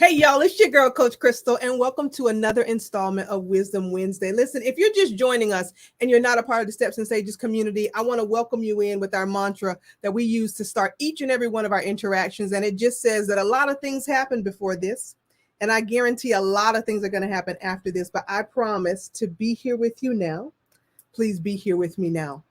Hey, y'all, it's your girl, Coach Christal, and welcome to another installment of Wisdom Wednesday. Listen, if you're just joining us and you're not a part of the Steps and Stages community, I want to welcome you in with our mantra that we use to start each and every one of our interactions. And it just says that a lot of things happened before this, and I guarantee a lot of things are going to happen after this, but I promise to be here with you now. Please be here with me now.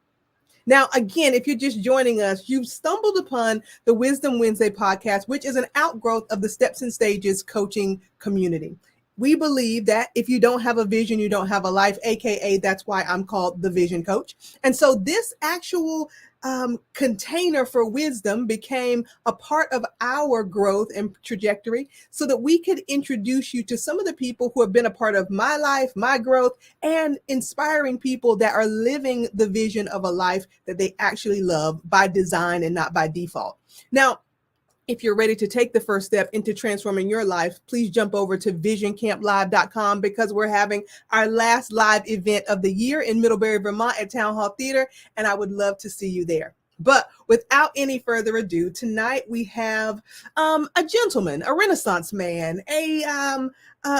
Now, again, if you're just joining us, you've stumbled upon the Wisdom Wednesday podcast, which is an outgrowth of the Steps and Stages coaching community. We believe that if you don't have a vision, you don't have a life, AKA that's why I'm called the Vision Coach. And so this actual container for wisdom became a part of our growth and trajectory so that we could introduce you to some of the people who have been a part of my life, my growth, and inspiring people that are living the vision of a life that they actually love by design and not by default. Now, if you're ready to take the first step into transforming your life, please jump over to visioncamplive.com because we're having our last live event of the year in Middlebury, Vermont at Town Hall Theater, and I would love to see you there. But without any further ado, tonight we have a gentleman, a Renaissance man, a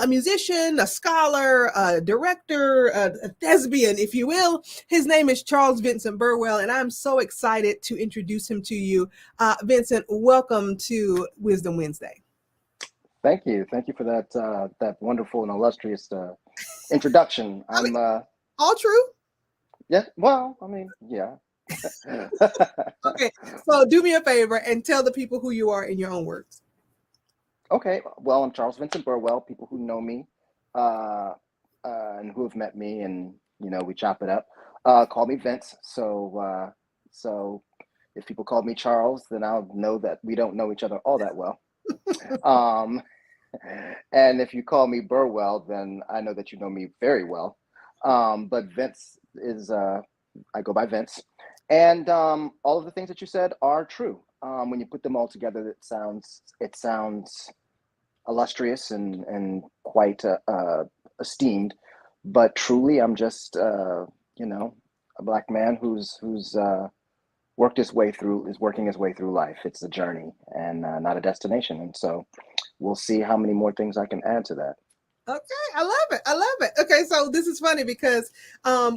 musician, a scholar, a director, a thespian, if you will. His name is Charles Vincent Burwell, and I'm so excited to introduce him to you. Vincent, welcome to Wisdom Wednesday. Thank you. Thank you for that wonderful and illustrious introduction. All true? Yeah, well, I mean, yeah. Okay, so do me a favor and tell the people who you are in your own words. Okay, well, I'm Charles Vincent Burwell. People who know me and who have met me, and we chop it up. Call me Vince. So if people call me Charles, then I'll know that we don't know each other all that well. And if you call me Burwell, then I know that you know me very well. But Vince is I go by Vince. And all of the things that you said are true. When you put them all together, it sounds illustrious and quite esteemed. But truly, I'm just a Black man who's working his way through life. It's a journey and not a destination. And so we'll see how many more things I can add to that. Okay, I love it. Okay, so this is funny because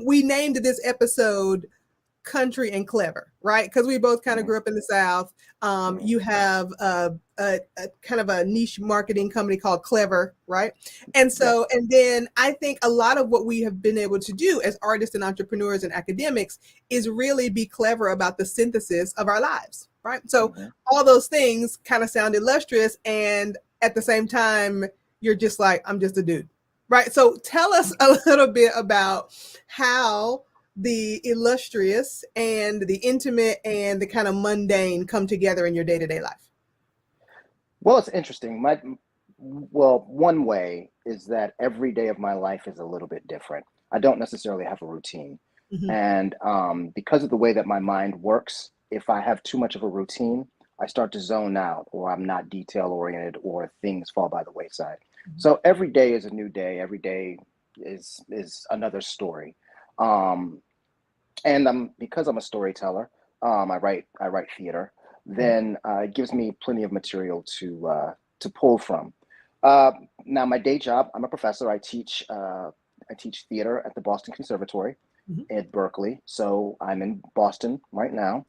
we named this episode Country and Clever, right? Because we both kind of grew up in the South. You have a kind of a niche marketing company called Clever, right? And so, and then I think a lot of what we have been able to do as artists and entrepreneurs and academics is really be clever about the synthesis of our lives, right? So all those things kind of sound illustrious, and at the same time, you're just like, I'm just a dude, right? So tell us a little bit about how the illustrious and the intimate and the kind of mundane come together in your day-to-day life. Well, it's interesting. One way is that every day of my life is a little bit different. I don't necessarily have a routine. And because of the way that my mind works, if I have too much of a routine, I start to zone out, or I'm not detail oriented, or things fall by the wayside. So every day is a new day. Every day is another story. And because I'm a storyteller, I write theater. Then it gives me plenty of material to pull from. Now, my day job, I'm a professor. I teach theater at the Boston Conservatory at Berkeley. So I'm in Boston right now.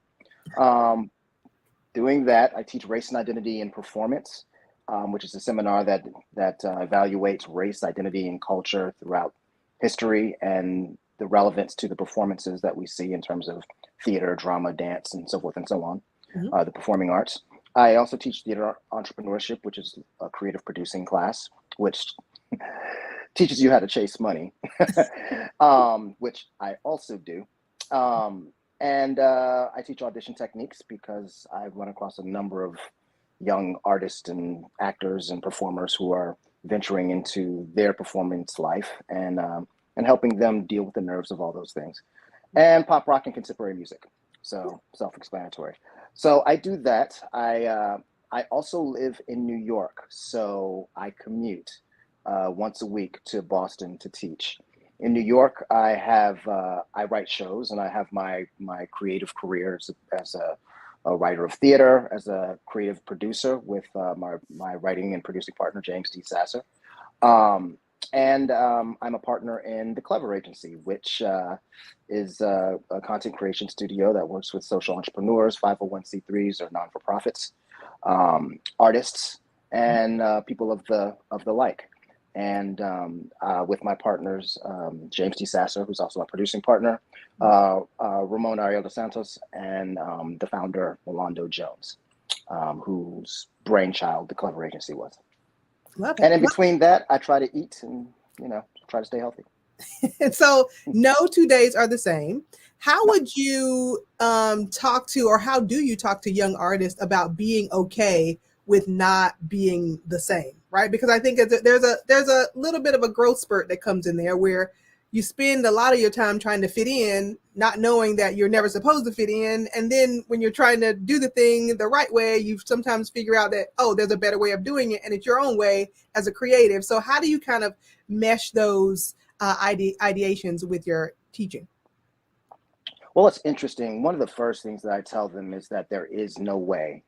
Doing that, I teach race and identity and performance, which is a seminar that evaluates race, identity, and culture throughout history and the relevance to the performances that we see in terms of theater, drama, dance, and so forth and so on, the performing arts. I also teach theater entrepreneurship, which is a creative producing class, which teaches you how to chase money, which I also do. And I teach audition techniques because I've run across a number of young artists and actors and performers who are venturing into their performance life and helping them deal with the nerves of all those things. And pop rock and contemporary music. So self-explanatory. So I do that. I also live in New York, so I commute once a week to Boston to teach. In New York, I write shows, and I have my creative career as a writer of theater, as a creative producer with my writing and producing partner, James D. Sasser. I'm a partner in the Clever Agency, which is a content creation studio that works with social entrepreneurs, 501c3s or non-for-profits, artists, and people of the like. And with my partners, James D. Sasser, who's also a producing partner, Ramon Ariel dos Santos, and the founder, Rolando Jones, whose brainchild the Clever Agency was. Love it. And in between that, I try to eat and, try to stay healthy. And so no 2 days are the same. How would you talk to, or how do you talk to young artists about being okay with not being the same, right? Because I think there's a little bit of a growth spurt that comes in there where you spend a lot of your time trying to fit in, not knowing that you're never supposed to fit in. And then when you're trying to do the thing the right way, you sometimes figure out that, oh, there's a better way of doing it, and it's your own way as a creative. So how do you kind of mesh those ideations with your teaching? Well, it's interesting. One of the first things that I tell them is that there is no way.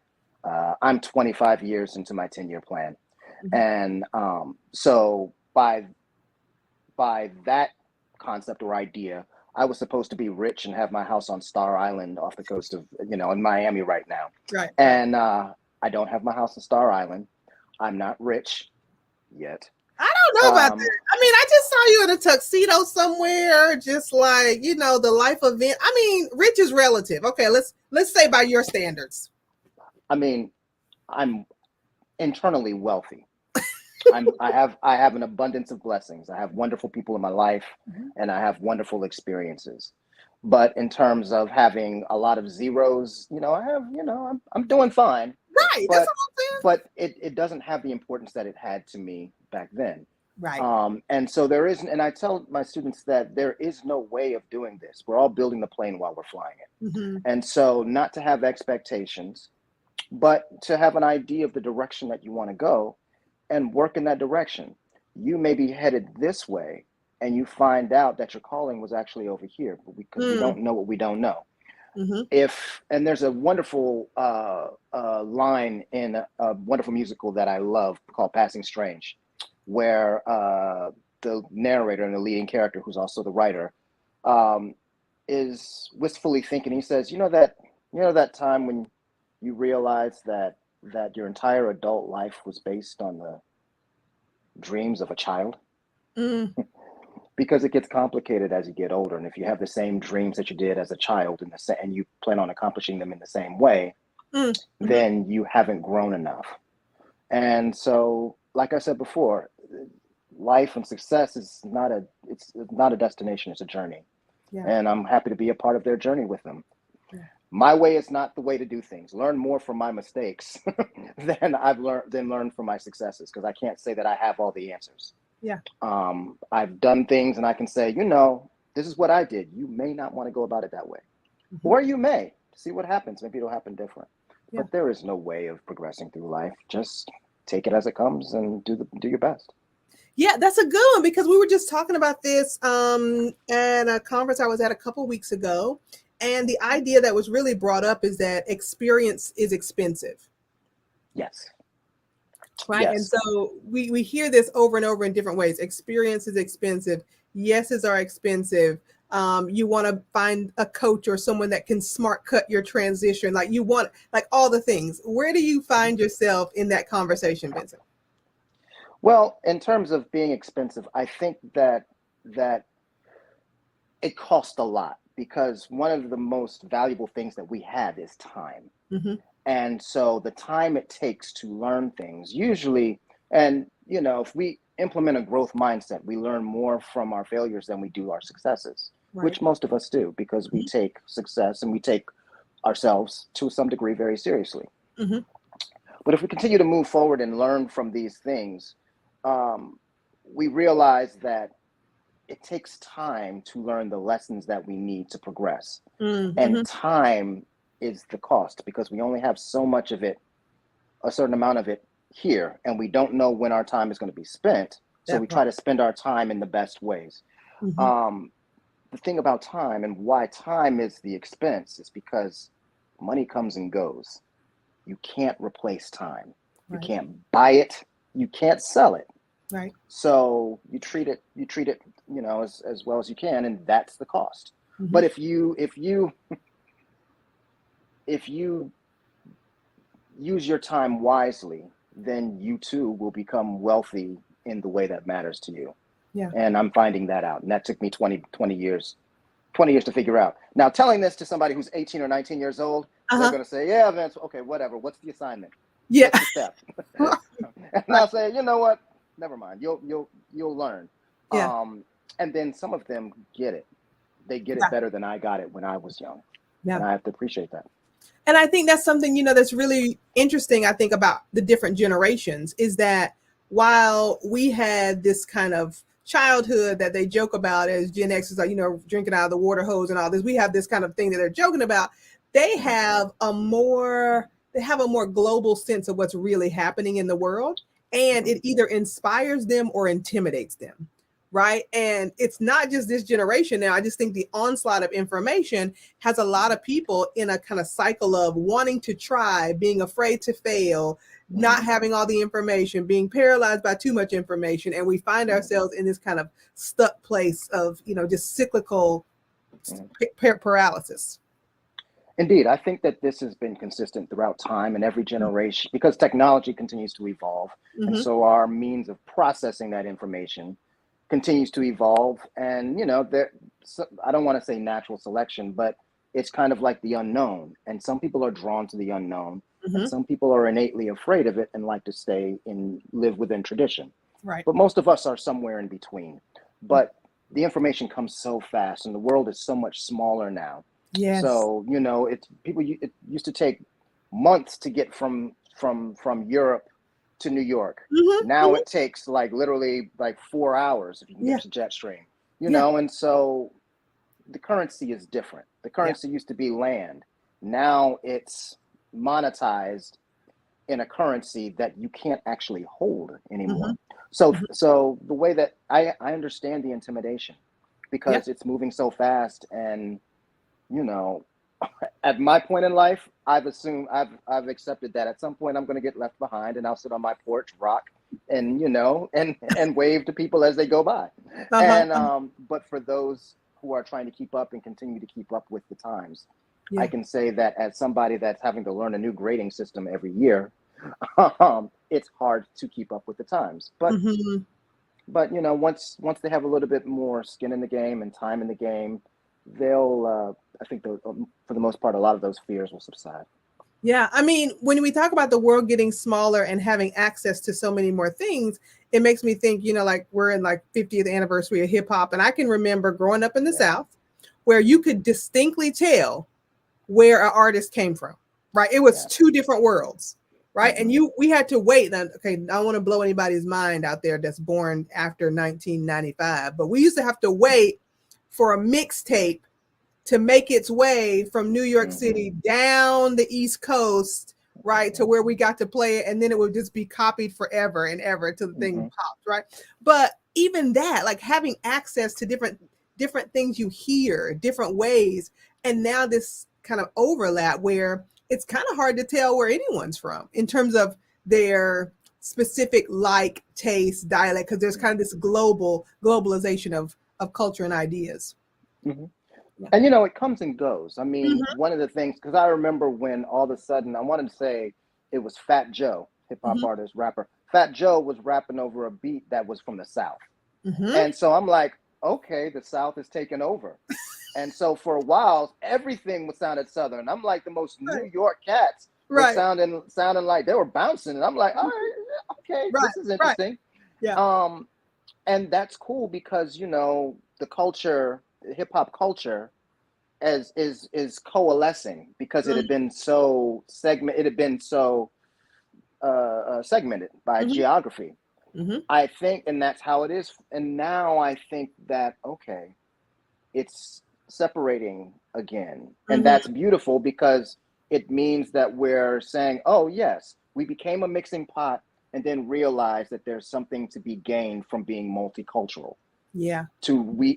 I'm 25 years into my 10-year plan. And so by that concept or idea, I was supposed to be rich and have my house on Star Island off the coast of, in Miami right now. Right. And I don't have my house on Star Island. I'm not rich yet. I don't know about that. I mean, I just saw you in a tuxedo somewhere, just like, the life event. I mean, rich is relative. Okay, let's say by your standards. I mean, I'm internally wealthy. I have an abundance of blessings. I have wonderful people in my life, and I have wonderful experiences. But in terms of having a lot of zeros, I'm doing fine. Right. But, that's what I'm saying. But it doesn't have the importance that it had to me back then. Right. And so there isn't, and I tell my students that there is no way of doing this. We're all building the plane while we're flying it. And so not to have expectations, but to have an idea of the direction that you want to go and work in that direction. You may be headed this way, and you find out that your calling was actually over here, but because we don't know what we don't know. And there's a wonderful line in a wonderful musical that I love called Passing Strange, where the narrator and the leading character, who's also the writer, is wistfully thinking. He says, that time when you realize that your entire adult life was based on the dreams of a child? Because it gets complicated as you get older. And if you have the same dreams that you did as a child and you plan on accomplishing them in the same way, then you haven't grown enough. And so, like I said before, life and success is not a destination, it's a journey. Yeah. And I'm happy to be a part of their journey with them. Yeah. My way is not the way to do things. Learn more from my mistakes than learn from my successes, because I can't say that I have all the answers. Yeah. I've done things and I can say, this is what I did. You may not want to go about it that way. Or you may. See what happens. Maybe it'll happen different. Yeah. But there is no way of progressing through life. Just take it as it comes and do your best. Yeah, that's a good one, because we were just talking about this at a conference I was at a couple weeks ago. And the idea that was really brought up is that experience is expensive. Yes. Right. Yes. And so we hear this over and over in different ways. Experience is expensive. Yeses are expensive. You want to find a coach or someone that can smart cut your transition. Like you want, like all the things. Where do you find yourself in that conversation, Vincent? Well, in terms of being expensive, I think that it costs a lot, because one of the most valuable things that we have is time. And so the time it takes to learn things usually, and if we implement a growth mindset, we learn more from our failures than we do our successes, which most of us do, because we take success and we take ourselves to some degree very seriously. But if we continue to move forward and learn from these things, we realize that it takes time to learn the lessons that we need to progress. And time is the cost, because we only have so much of it, a certain amount of it here, and we don't know when our time is going to be spent. So we try to spend our time in the best ways. The thing about time and why time is the expense is because money comes and goes. You can't replace time. You Right. can't buy it. You can't sell it. Right. So you treat it, as well as you can, and that's the cost. Mm-hmm. But if you use your time wisely, then you too will become wealthy in the way that matters to you. Yeah. And I'm finding that out. And that took me 20 years to figure out. Now, telling this to somebody who's 18 or 19 years old, they're going to say, yeah, Vince, okay, whatever. What's the assignment? Yeah. What's the step? And I'll say, you know what? Never mind. You'll learn. Yeah. And then some of them get it. They get it better than I got it when I was young. Yeah. And I have to appreciate that. And I think that's something, that's really interesting, I think, about the different generations, is that while we had this kind of childhood that they joke about as Gen X is like, drinking out of the water hose and all this, we have this kind of thing that they're joking about. They have a more global sense of what's really happening in the world. And it either inspires them or intimidates them. Right. And it's not just this generation now. I just think the onslaught of information has a lot of people in a kind of cycle of wanting to try, being afraid to fail, not having all the information, being paralyzed by too much information. And we find ourselves in this kind of stuck place of, just cyclical paralysis. Indeed, I think that this has been consistent throughout time and every generation, because technology continues to evolve. And so our means of processing that information continues to evolve. And, I don't want to say natural selection, but it's kind of like the unknown. And some people are drawn to the unknown. And some people are innately afraid of it and like to live within tradition. Right. But most of us are somewhere in between. But the information comes so fast and the world is so much smaller now. Yes. So, it used to take months to get from Europe to New York. Now it takes literally 4 hours if you can get to jet stream, and so the currency is different. The currency used to be land. Now it's monetized in a currency that you can't actually hold anymore. So the way that I understand the intimidation, because it's moving so fast, and at my point in life, I've accepted that at some point I'm going to get left behind, and I'll sit on my porch, rock, and and wave to people as they go by. And but for those who are trying to keep up and continue to keep up with the times, I can say that as somebody that's having to learn a new grading system every year, it's hard to keep up with the times. But once they have a little bit more skin in the game and time in the game, they'll I think for the most part, a lot of those fears will subside. Yeah. I mean, when we talk about the world getting smaller and having access to so many more things, it makes me think, we're in 50th anniversary of hip hop. And I can remember growing up in the South where you could distinctly tell where an artist came from, right? It was two different worlds, right? And we had to wait. Okay, I don't want to blow anybody's mind out there that's born after 1995, but we used to have to wait for a mixtape to make its way from New York City down the East Coast, right, to where we got to play it, and then it would just be copied forever and ever till the thing popped, right? But even that, having access to different things you hear, different ways, and now this kind of overlap where it's kind of hard to tell where anyone's from in terms of their specific taste, dialect, because there's kind of this globalization of culture and ideas. And it comes and goes. I mean, one of the things, because I remember when all of a sudden, I wanted to say it was Fat Joe, hip hop artist, rapper. Fat Joe was rapping over a beat that was from the South. And so I'm like, okay, the South is taking over. And so for a while, everything sounded Southern. I'm like, the most New York cats were sounding like they were bouncing. And I'm like, all right, okay, this is interesting. Yeah. And that's cool because, the culture, hip hop culture is coalescing because it had been so segmented by geography. I think, and that's how it is. And now I think that, okay, it's separating again. And that's beautiful because it means that we're saying, oh, yes, we became a mixing pot and then realized that there's something to be gained from being multicultural. Yeah.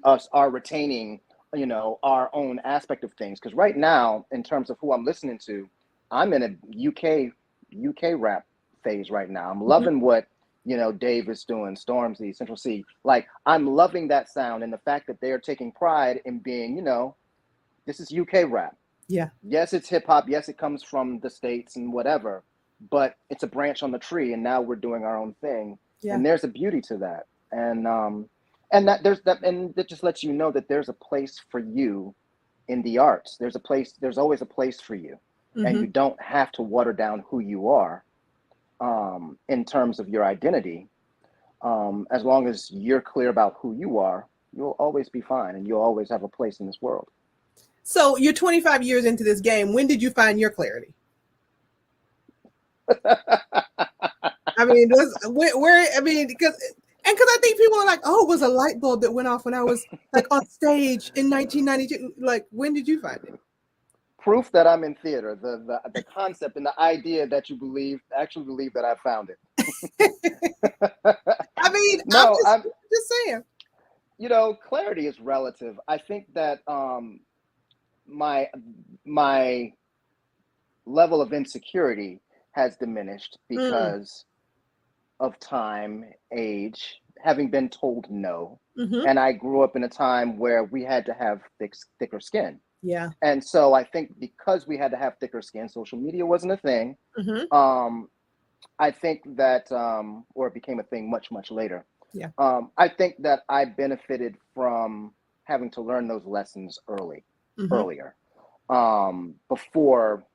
Us are retaining our own aspect of things. Because right now, in terms of who I'm listening to, I'm in a UK rap phase right now. I'm loving what Dave is doing, Stormzy, Central C. Like, I'm loving that sound and the fact that they are taking pride in being, this is UK rap. Yeah. Yes, it's hip hop. Yes, it comes from the States and whatever, but it's a branch on the tree, and now we're doing our own thing. Yeah. And there's a beauty to that. And that just lets you know that there's a place for you in the arts. There's always a place for you. And you don't have to water down who you are in terms of your identity. As long as you're clear about who you are, you'll always be fine, and you'll always have a place in this world. So you're 25 years into this game. When did you find your clarity? I mean, because I think people are like, oh, it was a light bulb that went off when I was like on stage in 1992. Like, when did you find it? Proof that I'm in theater, the concept and the idea that you actually believe that I found it. I mean, no, I'm just saying. Clarity is relative. I think that my level of insecurity has diminished because of time, age, having been told no. And I grew up in a time where we had to have thicker skin. Yeah. And so I think because we had to have thicker skin, social media wasn't a thing. I think that, or it became a thing much, much later. Yeah. I think that I benefited from having to learn those lessons earlier, before,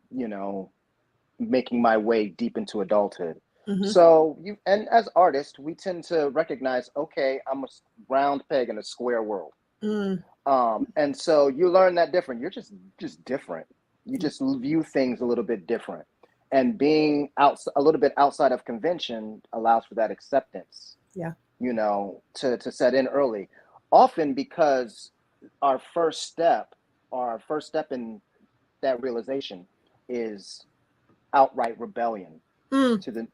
making my way deep into adulthood. So and as artists, we tend to recognize, okay, I'm a round peg in a square world. And so you learn that different. You're just different. You just view things a little bit different. And being a little bit outside of convention allows for that acceptance. Yeah. To set in early. Often because our first step in that realization is outright rebellion to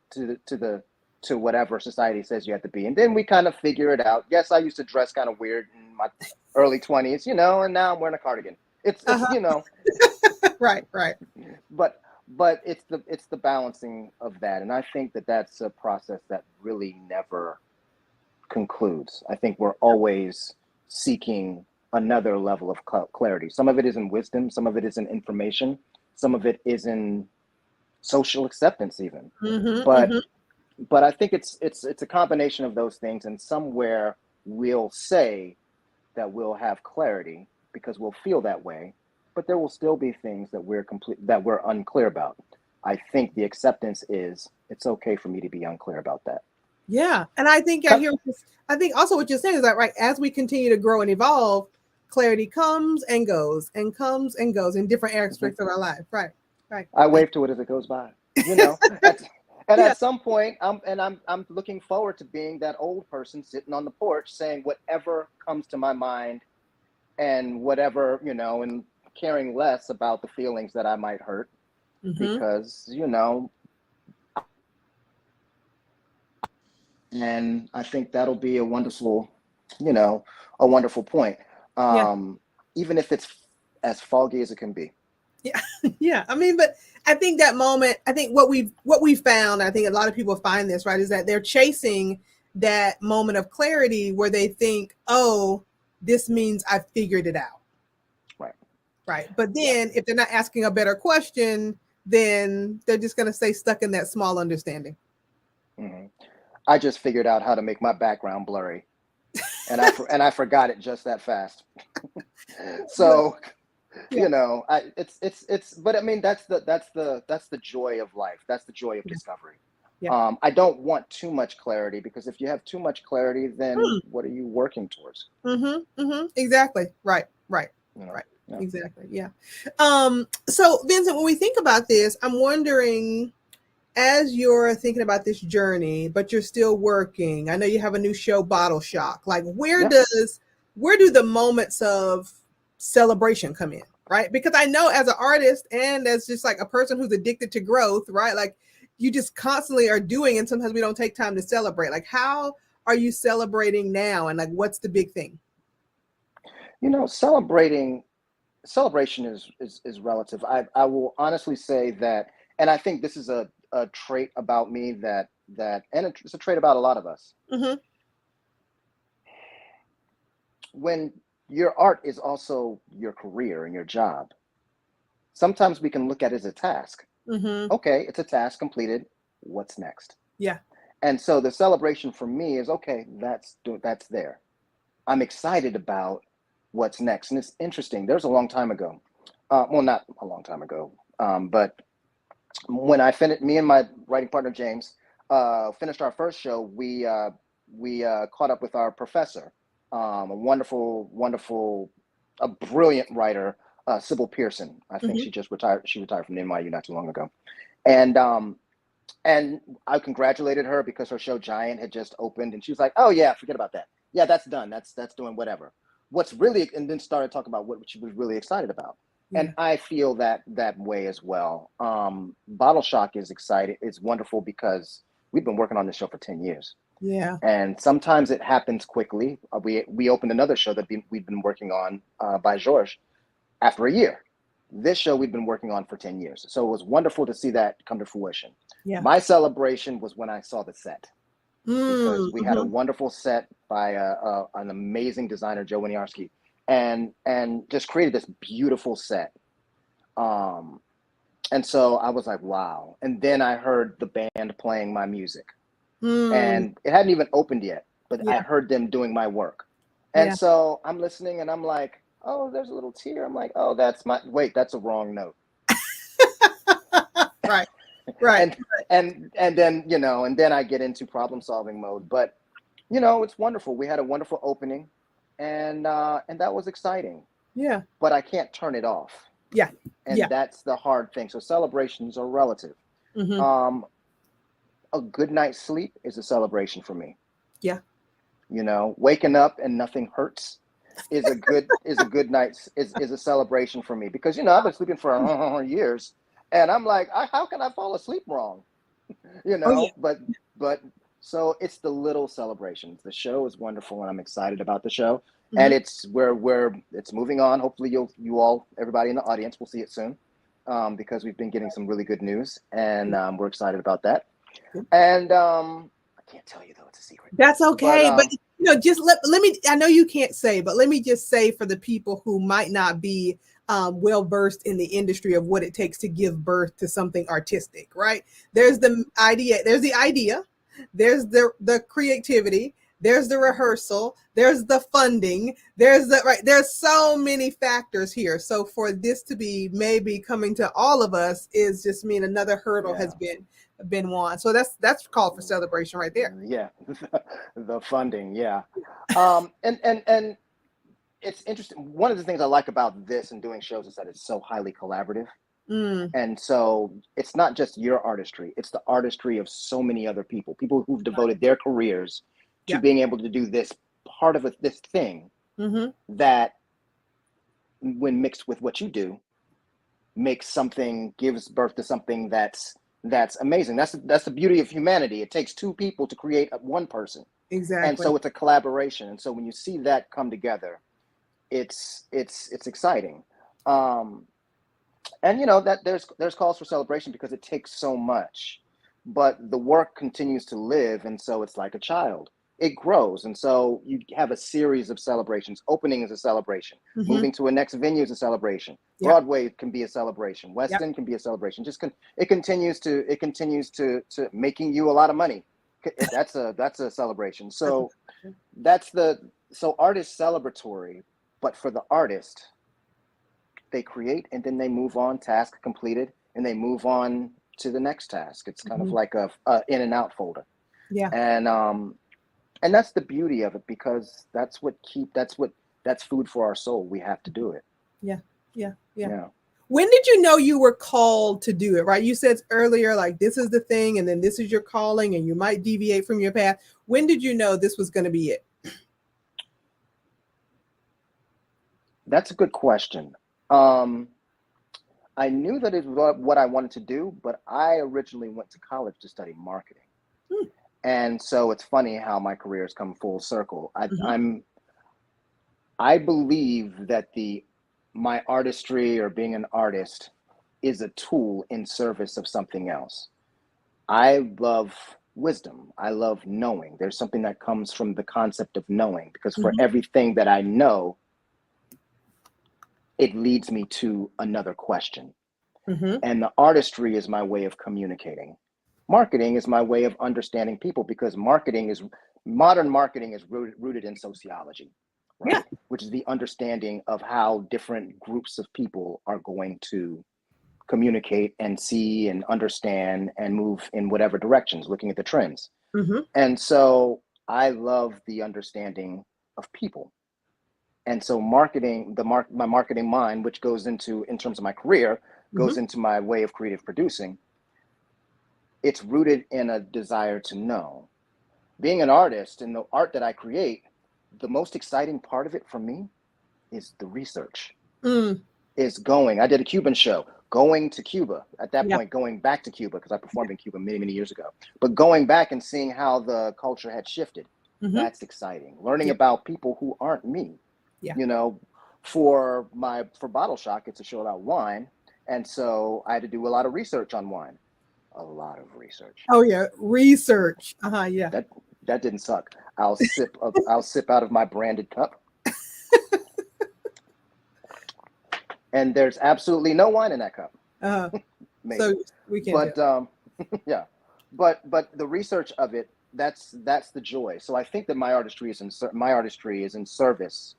whatever society says you have to be. And then we kind of figure it out. Yes, I used to dress kind of weird in my early 20s, and now I'm wearing a cardigan. It's Right. But it's the balancing of that. And I think that that's a process that really never concludes. I think we're always seeking another level of clarity. Some of it is in wisdom, some of it is in information, some of it is in social acceptance even. But I think it's a combination of those things, and somewhere we'll say that we'll have clarity because we'll feel that way, but there will still be things that we're unclear about. I think the acceptance is it's okay for me to be unclear about that. Yeah. And I think I think also what you're saying is that, right, as we continue to grow and evolve, clarity comes and goes in different aspects of our life. Right. I wave to it as it goes by, At some point, I'm looking forward to being that old person sitting on the porch saying whatever comes to my mind and whatever, and caring less about the feelings that I might hurt because, and I think that'll be a wonderful point. Even if it's as foggy as it can be. Yeah. Yeah. I mean, but I think that moment, I think what we found, I think a lot of people find this, right, is that they're chasing that moment of clarity where they think, oh, this means I figured it out. Right. But then if they're not asking a better question, then they're just going to stay stuck in that small understanding. I just figured out how to make my background blurry, and I forgot it just that fast. So, but I mean, that's the joy of life. That's the joy of discovery. Yeah. I don't want too much clarity, because if you have too much clarity, then what are you working towards? Exactly. Right. Yeah. Exactly. Yeah. So Vincent, when we think about this, I'm wondering, as you're thinking about this journey, but you're still working, I know you have a new show, Bottle Shock. Like, where do the moments of celebration come in? Right. Because I know as an artist and as just like a person who's addicted to growth, right? Like, you just constantly are doing, and sometimes we don't take time to celebrate. Like, how are you celebrating now? And like, what's the big thing? Celebration is relative. I will honestly say that, and I think this is a trait about me and it's a trait about a lot of us. Mm-hmm. When your art is also your career and your job, sometimes we can look at it as a task. Mm-hmm. Okay, it's a task completed. What's next? Yeah. And so the celebration for me is, okay, that's there. I'm excited about what's next. And it's interesting. There's a long time ago. Well, not a long time ago, but when I finished, me and my writing partner James finished our first show. We caught up with our professor, a wonderful, a brilliant writer, Sybil Pearson. I think Mm-hmm. she just retired. She retired from NYU not too long ago, and and I congratulated her because her show Giant had just opened, and she was like, "Oh yeah, forget about that. Yeah, that's done. That's doing whatever." What's really, and then started talking about what she was really excited about. Yeah. And I feel that way as well. Bottle Shock is exciting. It's wonderful because we've been working on this show for 10 years. Yeah. And sometimes it happens quickly. We opened another show that we've been working on by George after a year. This show we've been working on for 10 years. So it was wonderful to see that come to fruition. Yeah. My celebration was when I saw the set, because we had a Mm-hmm. wonderful set by an amazing designer, Joe Winiarski, and just created this beautiful set. And so I was like, wow. And then I heard the band playing my music, Mm. and it hadn't even opened yet, but I Yeah. heard them doing my work. And Yeah. so I'm listening and I'm like, oh, there's a little tear. I'm like, oh, that's a wrong note. Right. Right. and and then, and then I get into problem solving mode. But it's wonderful. We had a wonderful opening, and that was exciting. Yeah. But I can't turn it off. Yeah. And Yeah. that's the hard thing. So celebrations are relative. Mm-hmm. Um, a good night's sleep is a celebration for me. Yeah. Waking up and nothing hurts is a good night's is a celebration for me, because I've been sleeping for years, and I'm like, how can I fall asleep wrong? Oh yeah. But so it's the little celebrations. The show is wonderful, and I'm excited about the show. Mm-hmm. And it's it's moving on. Hopefully everybody in the audience will see it soon, because we've been getting some really good news, and we're excited about that. And I can't tell you, though, it's a secret. That's okay. But just let me, I know you can't say, but let me just say, for the people who might not be well versed in the industry of what it takes to give birth to something artistic, right? There's the idea, there's the creativity, there's the rehearsal, there's the funding, there's so many factors here. So for this to be maybe coming to all of us is just mean another hurdle has been won. So that's called for celebration right there. Yeah. The funding. Yeah. And it's interesting. One of the things I like about this and doing shows is that it's so highly collaborative. And so it's not just your artistry, it's the artistry of so many other people who've devoted their careers to being able to do this part of this thing, that, when mixed with what you do, gives birth to something that's amazing. That's the beauty of humanity. It takes two people to create one person. Exactly. And so it's a collaboration. And so when you see that come together, it's exciting. And that there's calls for celebration because it takes so much, but the work continues to live. And so it's like a child. It grows. And so you have a series of celebrations. Opening is a celebration. Moving to a next venue is a celebration. Broadway can be a celebration. West End can be a celebration. It continues to making you a lot of money. That's a celebration. So so art is celebratory, but for the artist, they create and then they move on, task completed, and they move on to the next task. It's kind of like a in and out folder. Yeah. And that's the beauty of it, because that's food for our soul. We have to do it. Yeah. When did you know you were called to do it? Right. You said earlier, like, this is the thing, and then this is your calling, and you might deviate from your path. When did you know this was going to be it? That's a good question. I knew that it was what I wanted to do, but I originally went to college to study marketing. And so it's funny how my career has come full circle. I believe that my artistry or being an artist is a tool in service of something else. I love wisdom. I love knowing. There's something that comes from the concept of knowing, because for Mhm. everything that I know, it leads me to another question. Mhm. And the artistry is my way of communicating. Marketing is my way of understanding people, because modern marketing is rooted in sociology, Yeah. right? Which is the understanding of how different groups of people are going to communicate and see and understand and move in whatever directions, looking at the trends. Mhm. And so I love the understanding of people. And so marketing, my marketing mind, which goes into, in terms of my career, Mhm. goes into my way of creative producing. It's rooted in a desire to know. Being an artist and the art that I create, the most exciting part of it for me is the research. Mm. I did a Cuban show, going to Cuba, at that Yeah. point, going back to Cuba, because I performed in Cuba many, many years ago. But going back and seeing how the culture had shifted, Mhm. that's exciting. Learning Yeah. about people who aren't me, Yeah. you know, for Bottle Shock, it's a show about wine. And so I had to do a lot of research on wine, a lot of research. Oh yeah. Research. Yeah. That that didn't suck. I'll sip out of my branded cup, and there's absolutely no wine in that cup. Uh Maybe, so we can tell. but yeah, but the research of it, that's the joy. So I think that my artistry is in service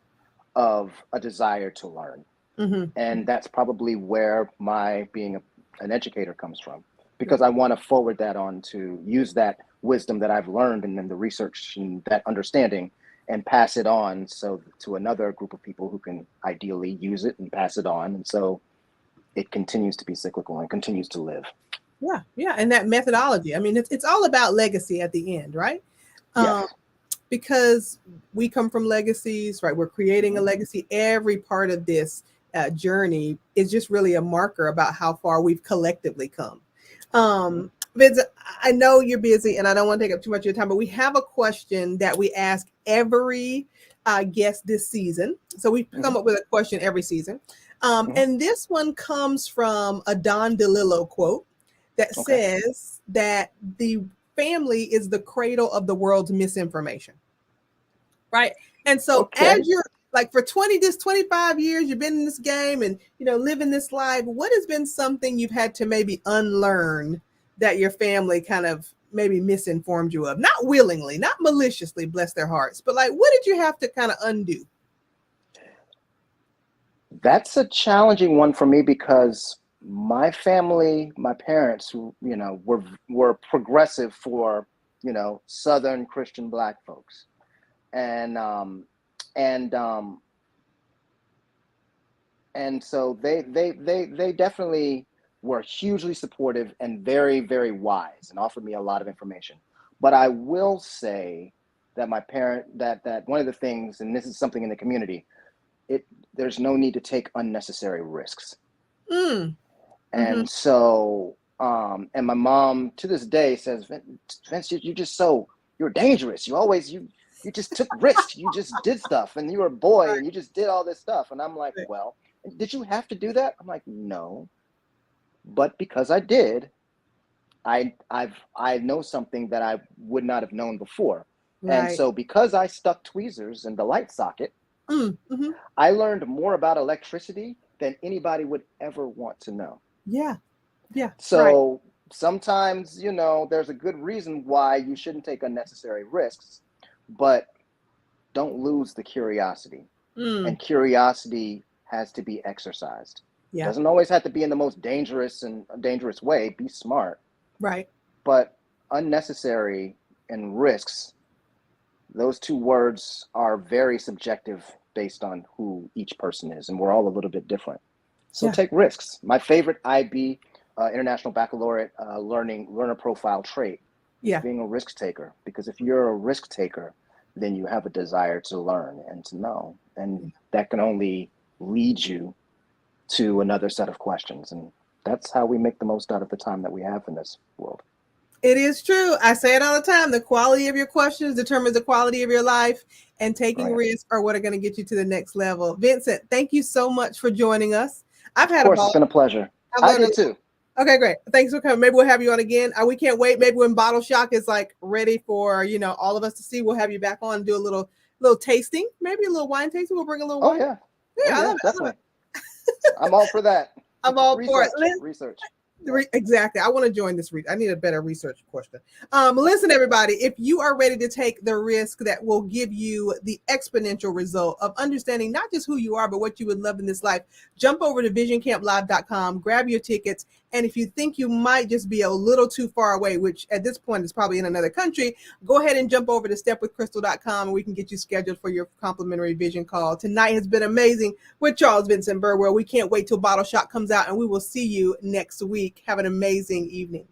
of a desire to learn, Mhm. and that's probably where my being an educator comes from, because I want to forward that on, to use that wisdom that I've learned and then the research and that understanding, and pass it on, so to another group of people who can ideally use it and pass it on, and so it continues to be cyclical and continues to live. Yeah. Yeah. And that methodology. I mean, it's all about legacy at the end, right? Um, Yes. because we come from legacies, right? We're creating a Mm-hmm. legacy. Every part of this journey is just really a marker about how far we've collectively come. Mm-hmm. Vince, I know you're busy and I don't want to take up too much of your time, but we have a question that we ask every guest this season. So we Mm-hmm. come up with a question every season. Mm-hmm. And this one comes from a Don DeLillo quote that Okay. says that the family is the cradle of the world's misinformation. Right. And so as Okay. you're like for 25 years, you've been in this game and living this life, what has been something you've had to maybe unlearn that your family kind of maybe misinformed you of? Not willingly, not maliciously, bless their hearts, but like what did you have to kind of undo? That's a challenging one for me, because my family, my parents, were progressive for, Southern Christian Black folks, and and um, and so they definitely were hugely supportive and very, very wise, and offered me a lot of information. But I will say that that one of the things, and this is something in the community, it there's no need to take unnecessary risks. Mm. Mm-hmm. And so, and my mom to this day says, Vince, you're dangerous. You just took risks. You just did stuff, and you were a boy, and you just did all this stuff. And I'm like, Right. well, did you have to do that? I'm like, no, but because I did, I know something that I would not have known before. And Right. so, because I stuck tweezers in the light socket, Mm. Mm-hmm. I learned more about electricity than anybody would ever want to know. Yeah. Yeah. Right. So sometimes, there's a good reason why you shouldn't take unnecessary risks, but don't lose the curiosity. Mm. And curiosity has to be exercised. Yeah. Doesn't always have to be in the most dangerous way. Be smart, Right. but unnecessary and risks, those two words are very subjective based on who each person is, and we're all a little bit different. So Yeah. take risks. My favorite IB, International Baccalaureate learner profile trait is Yeah. being a risk taker. Because if you're a risk taker, then you have a desire to learn and to know, and that can only lead you to another set of questions. And that's how we make the most out of the time that we have in this world. It is true. I say it all the time. The quality of your questions determines the quality of your life, and taking Right. risks are what are going to get you to the next level. Vincent, thank you so much for joining us. I've Of had a course, it's ball. been a pleasure. I've I learned a did too. Okay, great. Thanks for coming. Maybe we'll have you on again. We can't wait. Maybe when Bottle Shock is like ready for all of us to see, we'll have you back on and do a little tasting, maybe a little wine tasting. We'll bring a little Oh wine. yeah. Oh Yeah, I yeah, love it. I love definitely. I'm all for that. it. I'm all for it. Research. Exactly. I want to join this. I need a better research question. Listen, everybody, if you are ready to take the risk that will give you the exponential result of understanding not just who you are, but what you would love in this life, jump over to visioncamplive.com, grab your tickets. And if you think you might just be a little too far away, which at this point is probably in another country, go ahead and jump over to stepwithcrystal.com and we can get you scheduled for your complimentary vision call. Tonight has been amazing with Charles Vincent Burwell. We can't wait till Bottle Shock comes out, and we will see you next week. Have an amazing evening.